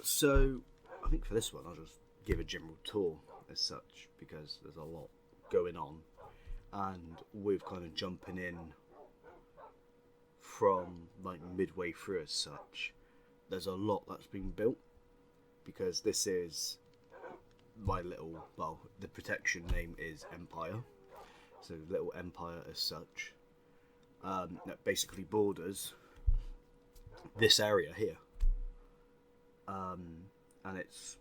So, I think for this one, I'll just give a general tour as such, because there's a lot going on, and we're kind of jumping in from like midway through as such. There's a lot that's been built, because this is my little, well, the protection name is Empire, so little empire as such, that basically borders this area here. And it's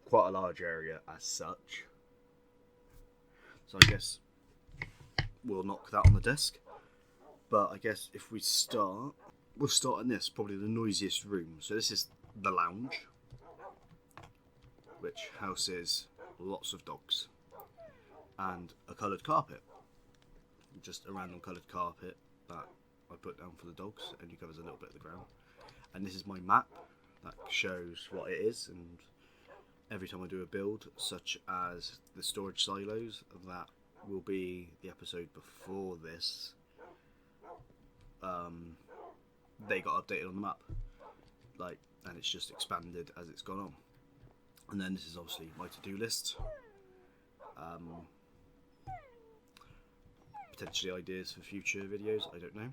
quite a large area as such. So I guess we'll knock that on the desk. But I guess if we start, we'll start in this, probably the noisiest room. So this is the lounge, which houses lots of dogs, and a coloured carpet. Just a random coloured carpet that I put down for the dogs, and it covers a little bit of the ground. And this is my map that shows what it is, and every time I do a build, such as the storage silos, that will be the episode before this, they got updated on the map, like, and it's just expanded as it's gone on. And then this is obviously my to-do list, potentially ideas for future videos, I don't know.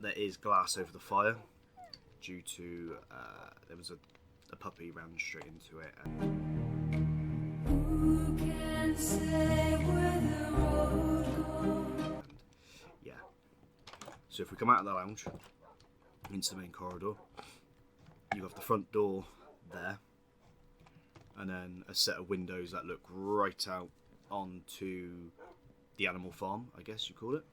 There is glass over the fire due to there was a puppy ran straight into it, and who can say where the road goes? And yeah, so if we come out of the lounge into the main corridor, you have the front door there, and then a set of windows that look right out onto the animal farm, I guess you call it.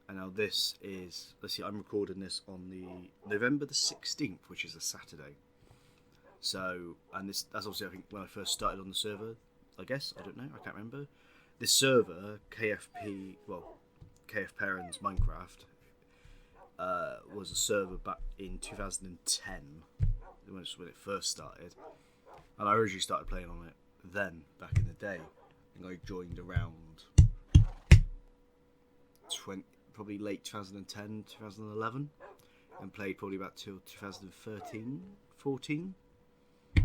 And now this is, let's see, I'm recording this on the November the 16th, which is a Saturday. So, and that's obviously, I think, when I first started on the server, I guess, I don't know, I can't remember. This server, KF Parents Minecraft, was a server back in 2010, when it first started. And I originally started playing on it then, back in the day. I think I joined around probably late 2010, 2011, and played probably about till 2013, 14,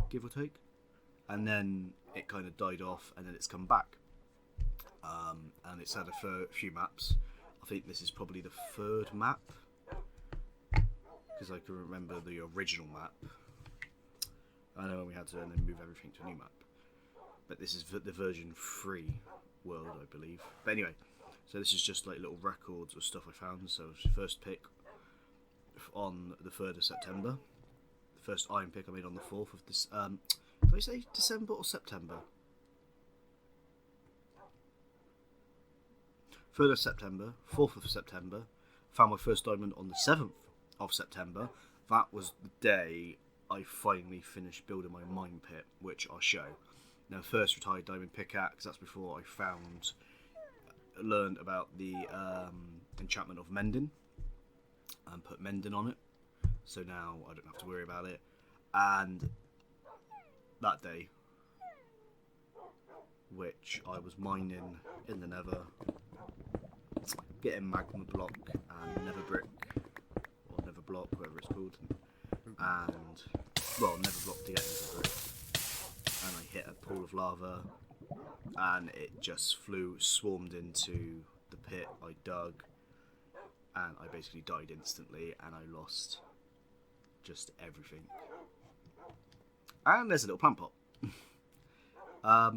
give or take. And then it kind of died off, and then it's come back. And it's had a few maps. I think this is probably the third map, because I can remember the original map. I know when we had to then move everything to a new map. But this is the version 3 world, I believe. But anyway, so this is just like little records of stuff I found. So first pick on the 3rd of September. The first iron pick I made on the 4th of this. Did I say December or September? 3rd of September, 4th of September. Found my first diamond on the 7th of September. That was the day I finally finished building my mine pit, which I'll show. Now, first retired diamond pickaxe. That's before I learned about the enchantment of mending, and put mending on it. So now I don't have to worry about it. And that day, which I was mining in the Nether, getting magma block and nether brick, or nether block, whatever it's called, and nether block to get into brick. And I hit a pool of lava, and it just swarmed into the pit I dug, and I basically died instantly, and I lost just everything. And there's a little plant pot. A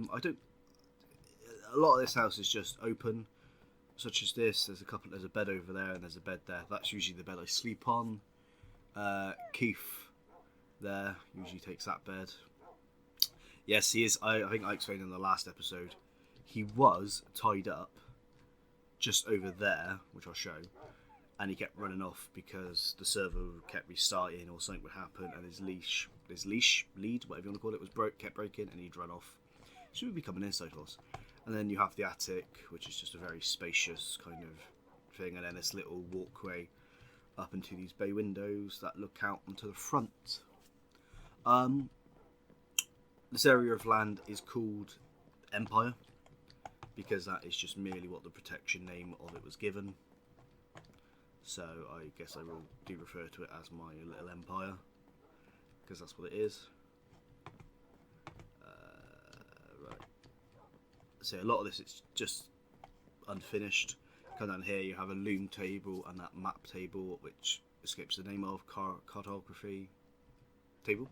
lot of this house is just open, such as this. There's a bed over there, and there's a bed there. That's usually the bed I sleep on. Keith there usually takes that bed. Yes, he is. I think I explained in the last episode, he was tied up just over there, which I'll show, and he kept running off because the server kept restarting or something would happen, and his lead, whatever you want to call it, kept breaking, and he'd run off. So he would become an inside horse. And then you have the attic, which is just a very spacious kind of thing, and then this little walkway up into these bay windows that look out onto the front. This area of land is called Empire, because that is just merely what the protection name of it was given. So I guess I do refer to it as my little empire. because that's what it is. Right. So a lot of this is just unfinished. Come down here, you have a loom table and that map table, which escapes the name of cartography table.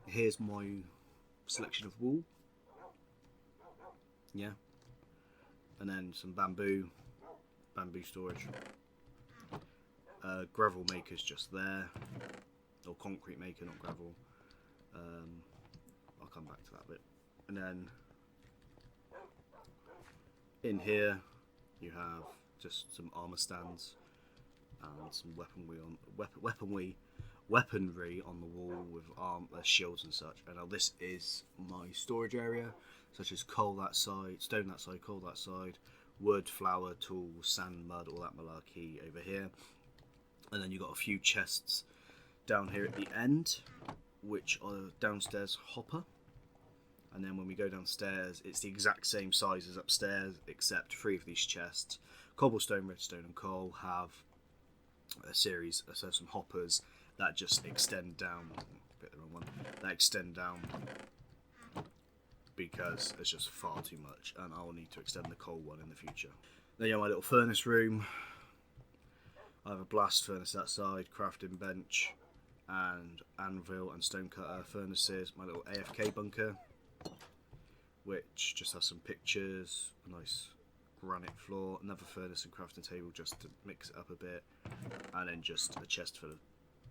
Here's my selection of wool. Yeah. And then some bamboo storage. Gravel maker's just there. Or concrete maker, not gravel. I'll come back to that bit. And then in here you have just some armour stands and some weaponry on the wall with shields and such. And now this is my storage area, such as coal that side, stone that side, coal that side, wood, flour, tools, sand, mud, all that malarkey over here. And then you've got a few chests down here at the end, which are downstairs hopper. And then when we go downstairs, it's the exact same size as upstairs, except 3 of these chests, cobblestone, redstone and coal, have a series, so some hoppers that just extend down, bit the wrong one, that extend down because it's just far too much, and I'll need to extend the coal one in the future. Then you have my little furnace room. I have a blast furnace that side, crafting bench, and anvil and stonecutter furnaces. My little AFK bunker, which just has some pictures, a nice granite floor, another furnace and crafting table just to mix it up a bit, and then just a chest full of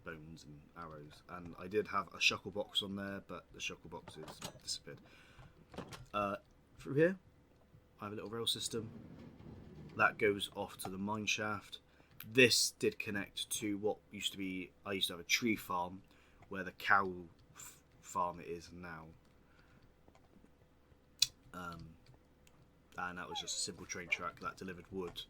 bones and arrows. And I did have a shuckle box on there, but the shuckle box has disappeared. Through here I have a little rail system that goes off to the mine shaft. This did connect to what used to be, I used to have a tree farm where the cow farm it is now. And that was just a simple train track that delivered wood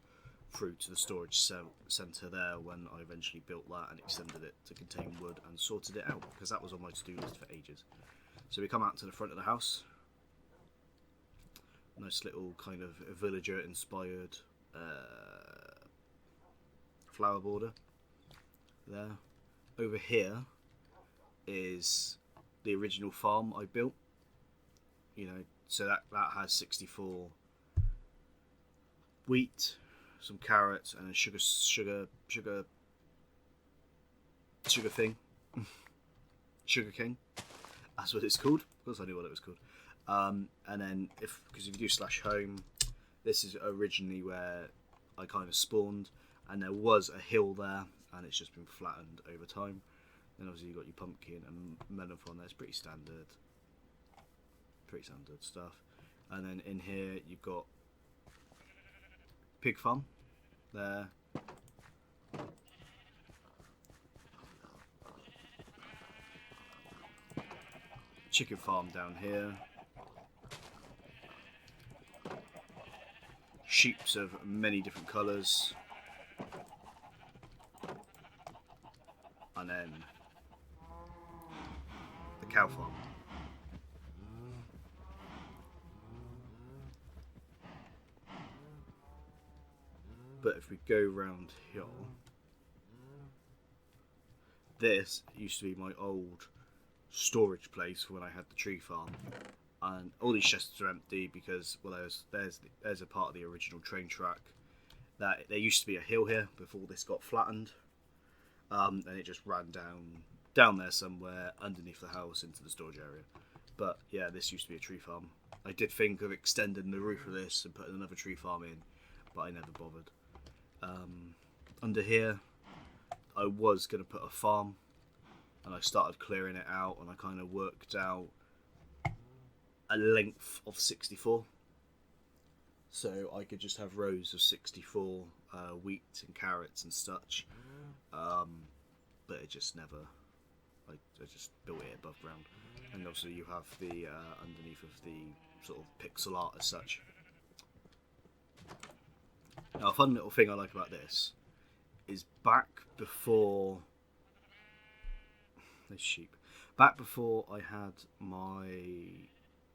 through to the storage centre there when I eventually built that and extended it to contain wood and sorted it out, because that was on my to-do list for ages. So we come out to the front of the house. Nice little kind of villager inspired flower border there. Over here is the original farm I built, you know, so that has 64 wheat, some carrots, and a sugar thing. Sugar cane, that's what it's called. Of course I knew what it was called. And then because if you do /home, this is originally where I kind of spawned, and there was a hill there, and it's just been flattened over time. Then obviously you've got your pumpkin and melon farm there. It's pretty standard stuff. And then in here you've got pig farm there. Chicken farm down here. Sheeps of many different colours. And then the cow farm. But if we go round here, this used to be my old storage place when I had the tree farm, and all these chests are empty because, well, there's a part of the original train track that there used to be a hill here before this got flattened, and it just ran down there somewhere underneath the house into the storage area. But yeah, this used to be a tree farm. I did think of extending the roof of this and putting another tree farm in, but I never bothered. Under here I was going to put a farm, and I started clearing it out, and I kind of worked out a length of 64, so I could just have rows of 64 wheat and carrots and such, but it just never, I just built it above ground. And also you have the underneath of the sort of pixel art as such. Now, a fun little thing I like about this is back before I had my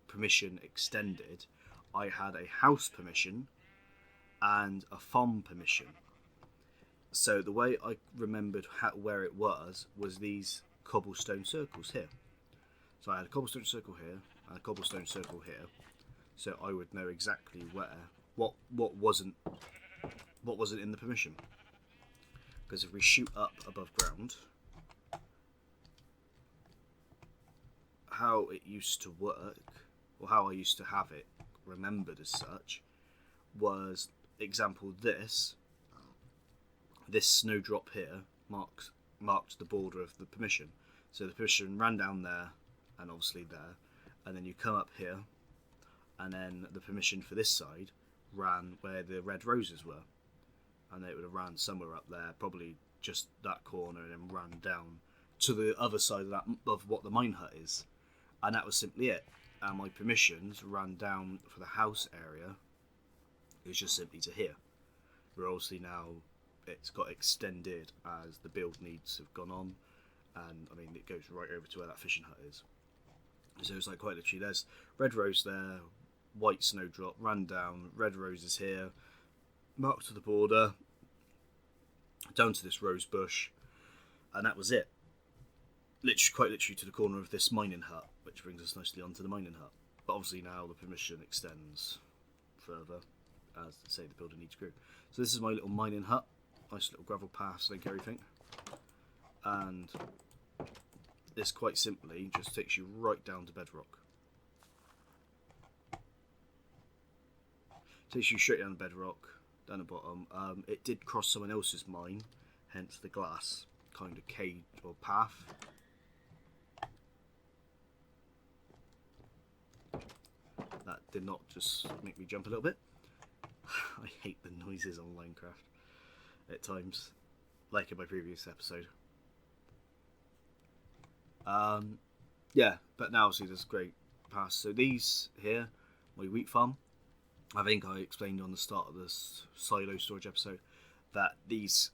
permission extended, I had a house permission and a farm permission. So the way I remembered where it was these cobblestone circles here. So I had a cobblestone circle here and a cobblestone circle here, so I would know exactly what wasn't in the permission. Because if we shoot up above ground, how it used to work, or how I used to have it remembered as such, was example this snowdrop here marked the border of the permission. So the permission ran down there and obviously there, and then you come up here, and then the permission for this side ran where the red roses were, and it would have ran somewhere up there, probably just that corner, and then ran down to the other side of that of what the mine hut is, and that was simply it. And my permissions ran down for the house area. It was just simply to here. Where obviously now it's got extended as the build needs have gone on, and I mean it goes right over to where that fishing hut is. So it's like quite literally there's red rose there, white snowdrop, ran down, red roses here, marked to the border, down to this rose bush, and that was it. Quite literally to the corner of this mining hut, which brings us nicely onto the mining hut. But obviously now the permission extends further as say the builder needs grew. So this is my little mining hut, nice little gravel path, like everything, and this quite simply just takes you right down to bedrock. Takes you straight down to bedrock, down the bottom. It did cross someone else's mine, hence the glass kind of cage or path. That did not just make me jump a little bit. I hate the noises on Minecraft at times, like in my previous episode. Yeah, but now obviously there's great paths. So these here, my wheat farm, I think I explained on the start of this silo storage episode that these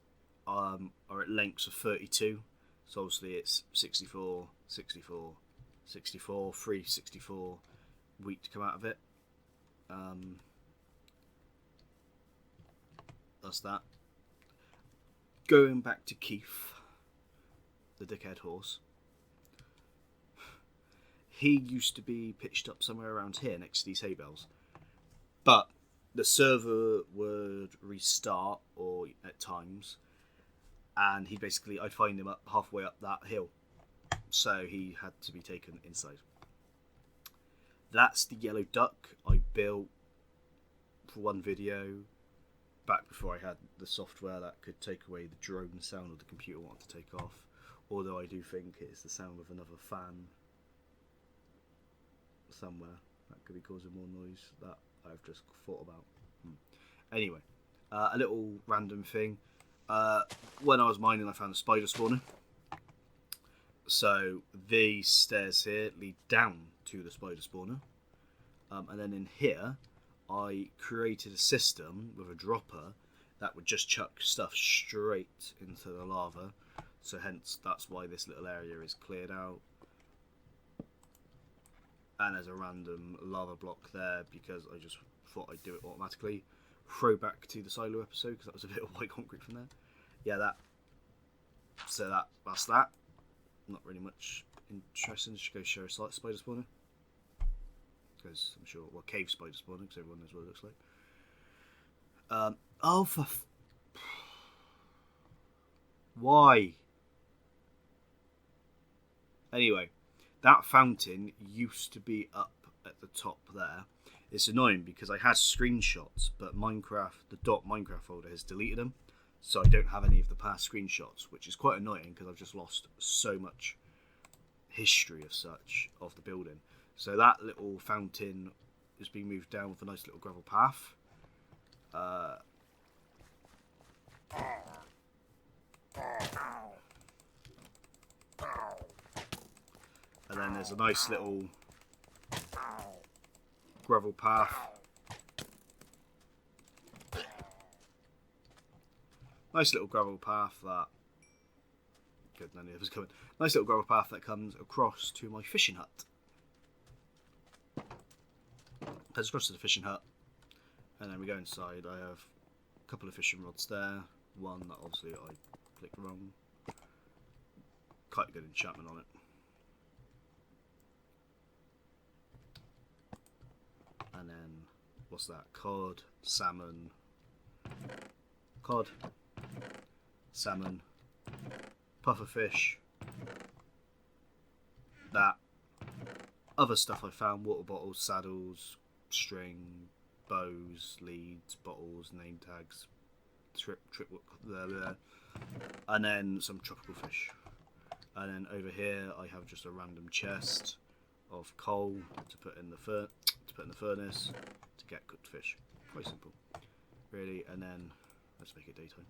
are at lengths of 32. So obviously it's 64, 64, 64, 364 wheat to come out of it. That's that. Going back to Keith, the dickhead horse. He used to be pitched up somewhere around here next to these hay bales. But the server would restart or at times, and I'd find him up halfway up that hill. So he had to be taken inside. That's the yellow duck I built for one video back before I had the software that could take away the drone sound of the computer wanted to take off. Although I do think it's the sound of another fan somewhere that could be causing more noise that I've just thought about. Anyway, a little random thing. When I was mining, I found a spider spawner. So these stairs here lead down to the spider spawner. And then in here, I created a system with a dropper that would just chuck stuff straight into the lava. So hence, that's why this little area is cleared out. And there's a random lava block there because I just thought I'd do it automatically. Throw back to the silo episode because that was a bit of white concrete from there. Yeah, that. So that's that. Not really much interesting. Just go share a spider spawner. Because I'm sure, well, cave spider spawner because everyone knows what it looks like. Why? Anyway. That fountain used to be up at the top there. It's annoying because I had screenshots, but Minecraft, the .minecraft folder has deleted them. So I don't have any of the past screenshots, which is quite annoying because I've just lost so much history of such of the building. So that little fountain is being moved down with a nice little gravel path. And then there's a nice little gravel path. Nice little gravel path that... Good, none of the others coming. Nice little gravel path that comes across to my fishing hut. Goes across to the fishing hut. And then we go inside. I have a couple of fishing rods there. One that obviously I clicked wrong. quite a good enchantment on it. And then, what's that? Cod, salmon, pufferfish, that. Other stuff I found, water bottles, saddles, string, bows, leads, bottles, name tags, and then some tropical fish. And then over here I have just a random chest of coal to put in the furnace to get cooked fish. Quite simple, really. And then let's make it daytime.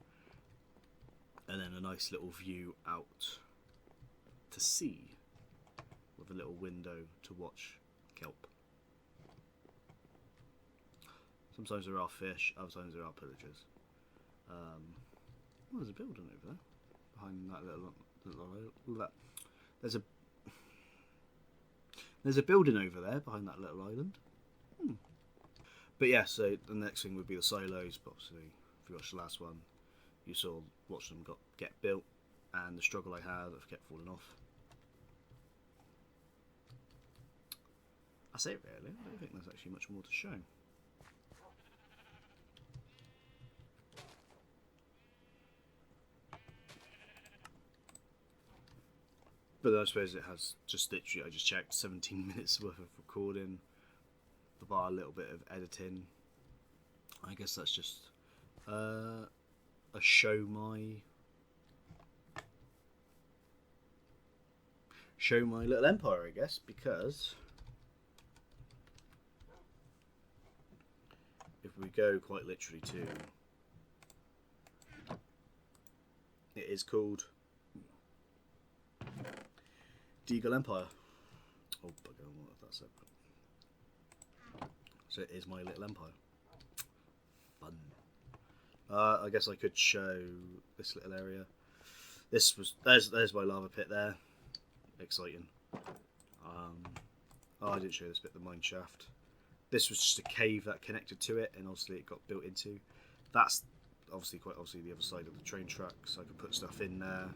And then a nice little view out to sea with a little window to watch kelp. Sometimes there are fish, other times there are pillagers. There's a building over there behind that little there's a building over there behind that little island. But yeah, so the next thing would be the silos. But obviously, if you watched the last one, you watched them get built, and the struggle I had of kept falling off. That's it, really. I don't think there's actually much more to show. But I suppose it has just literally, I just checked, 17 minutes worth of recording, bar a little bit of editing. I guess that's just a show my little empire, I guess, because if we go quite literally to, it is called Deagle Empire. Oh, bugger, what if that's separate? So it is my little empire. Fun. I guess I could show this little area. There's my lava pit there. Exciting. I didn't show this bit, the mine shaft. This was just a cave that connected to it, and obviously it got built into. That's quite obviously the other side of the train track, so I could put stuff in there.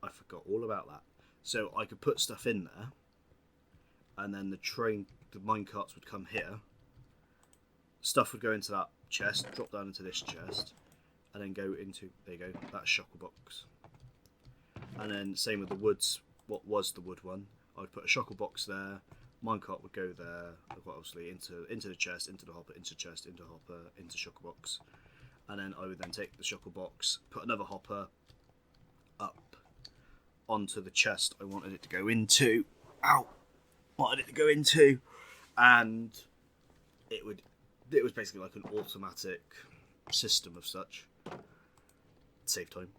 I forgot all about that. So I could put stuff in there, and then the mine carts would come here. Stuff would go into that chest, drop down into this chest, and then go into, there you go, that shackle box. And then same with the woods, what was the wood one, I'd put a shackle box there, minecart would go there, obviously into the chest, into the hopper, into chest, into hopper, into shackle box. And then I would then take the shackle box, put another hopper up onto the chest I wanted it to go into. And it was basically like an automatic system of such. Save time.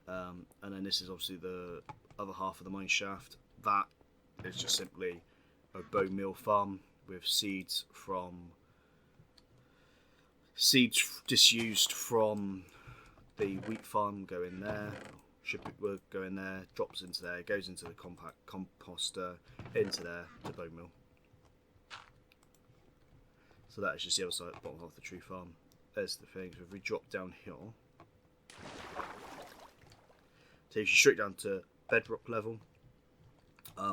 And then this is obviously the other half of the mine shaft. That is just simply a bone meal farm with seeds disused from the wheat farm go in there. Would go in there, drops into there, goes into the composter, into there to bone meal. So that is just the other side, bottom of the tree farm. There's the thing. So if we drop down here, takes you straight down to bedrock level.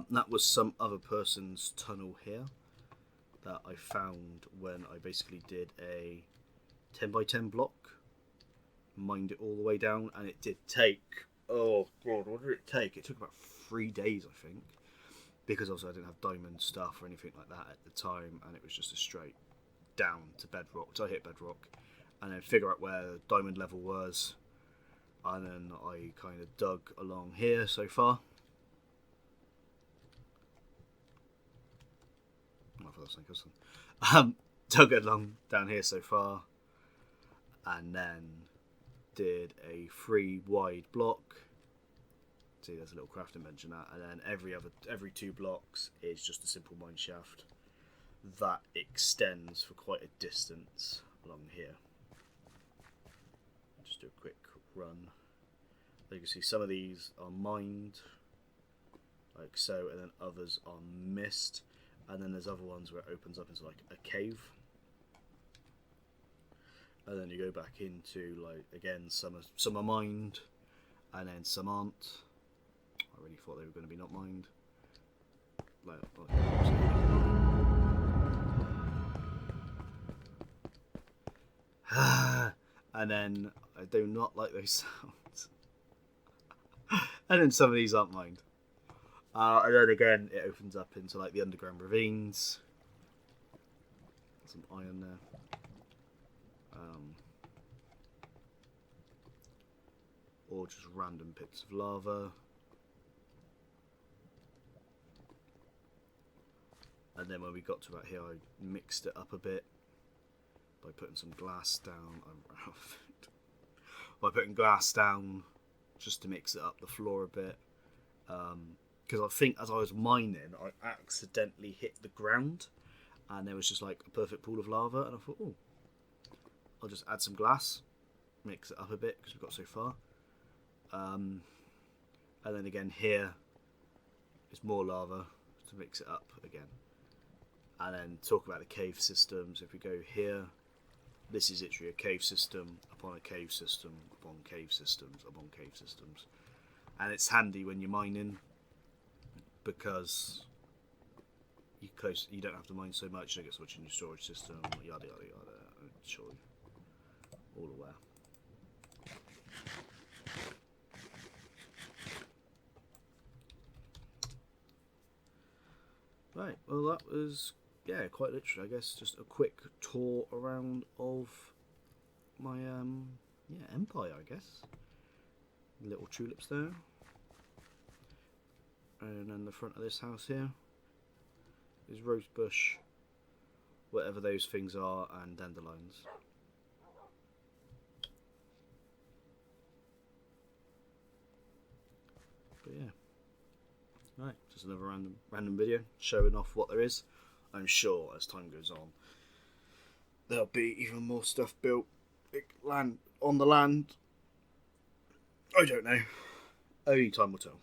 That was some other person's tunnel here that I found when I basically did a 10x10 block, mined it all the way down, and it did take, oh god, what did it take? It took about 3 days, I think, because also I didn't have diamond stuff or anything like that at the time, and it was just a straight down to bedrock. So I hit bedrock and then figure out where the diamond level was, and then I kind of dug along here so far. Dug along down here so far, and then did a 3 wide block. See, there's a little crafting bench in that, and then every 2 blocks is just a simple mine shaft that extends for quite a distance along here. Just do a quick run. You can see some of these are mined, like so, and then others are missed, and then there's other ones where it opens up into like a cave. and then you go back into, like, again, some are mined, and then some aren't. I really thought they were going to be not mined. And then I do not like those sounds. And then some of these aren't mined. And then again, it opens up into, like, the underground ravines. Some iron there. Or just random pits of lava. And then when we got to about here, I mixed it up a bit by putting some glass down. By putting glass down just to mix it up the floor a bit. Because I think as I was mining, I accidentally hit the ground, and there was just like a perfect pool of lava, and I thought, oh, I'll just add some glass, mix it up a bit because we got so far. And then again here is more lava to mix it up again. And then talk about the cave systems. If we go here, this is literally a cave system upon a cave system upon cave systems upon cave systems. And it's handy when you're mining because you don't have to mine so much, you don't get so much in your storage system, yada yada yada. I'm sure you're all aware. Right, well that was, yeah, quite literally, I guess, just a quick tour around of my empire, I guess. Little tulips there. And then the front of this house here is rosebush, whatever those things are, and dandelions. But yeah. Right, just another random video showing off what there is. I'm sure as time goes on there'll be even more stuff built on the land. I don't know. Only time will tell.